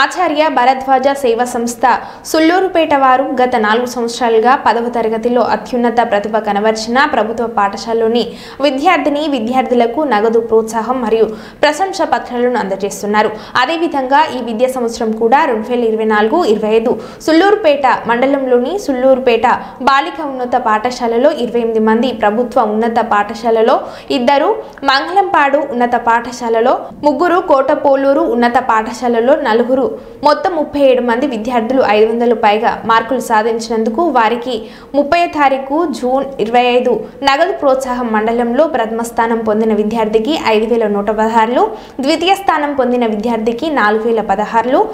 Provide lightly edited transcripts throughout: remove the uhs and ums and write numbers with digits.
ఆచార్య భరద్వాజ సేవా సంస్థ సుల్లూరుపేట వారు గత 4 సంవత్సరాలుగా 10వ తరగతిలో అత్యున్నత ప్రతిభ కనబర్చిన ప్రభుత్వ పాఠశాలలోని విద్యార్థులకు నగదు ప్రోత్సాహం మరియు ప్రశంసా పత్రాలను అందజేస్తున్నారు. అదేవిధంగా ఈ విద్యా సంవత్సరం కూడా 2024-25 సుల్లూరుపేట మండలంలోని సుల్లూరుపేట బాలిక ఉన్నత పాఠశాలలో 28 మంది, ప్రభుత్వ ఉన్నత పాఠశాలలో 2, మంగళంపాడు ఉన్నత పాఠశాలలో 3, కోటపోలూరు ఉన్నత పాఠశాలలో 4, మొత్తం 37 మంది విద్యార్థులు 500 పైగా మార్కులు సాధించినందుకు వారికి 30వ తారీఖు జూన్ 25 నగదు ప్రోత్సాహం మండలంలో ప్రథమ స్థానం పొందిన విద్యార్థికి 5116, ద్వితీయ స్థానం పొందిన విద్యార్థికి 4016,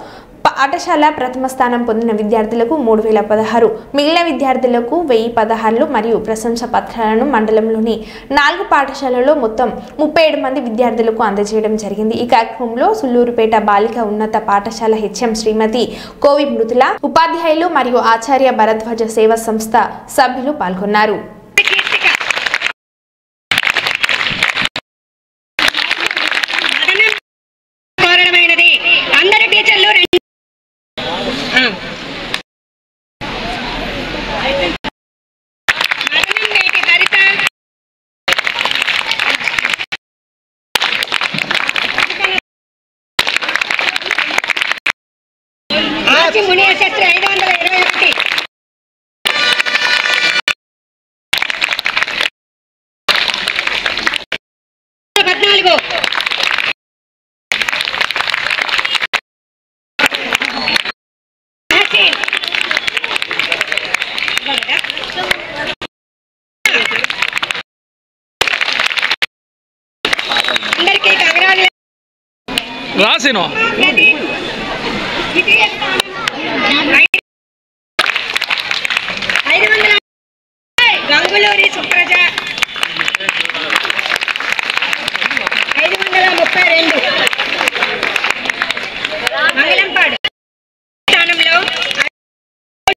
పాఠశాల ప్రథమ స్థానం పొందిన విద్యార్థులకు 3016, మిగిలిన విద్యార్థులకు 1016 మరియు ప్రశంసా పత్రాలను మండలంలోని 4 పాఠశాలలో మొత్తం 37 మంది విద్యార్థులకు అందజేయడం జరిగింది. ఈ కార్యక్రమంలో సుల్లూరుపేట బాలిక ఉన్నత పాఠశాల హెచ్ఎం శ్రీమతి కోవి మృతుల, ఉపాధ్యాయులు మరియు ఆచార్య భరద్వాజ సేవా సంస్థ సభ్యులు పాల్గొన్నారు. మునియశస్త్రి 521 14 అందరికీ రాసినో గంగులూరి సుప్రజ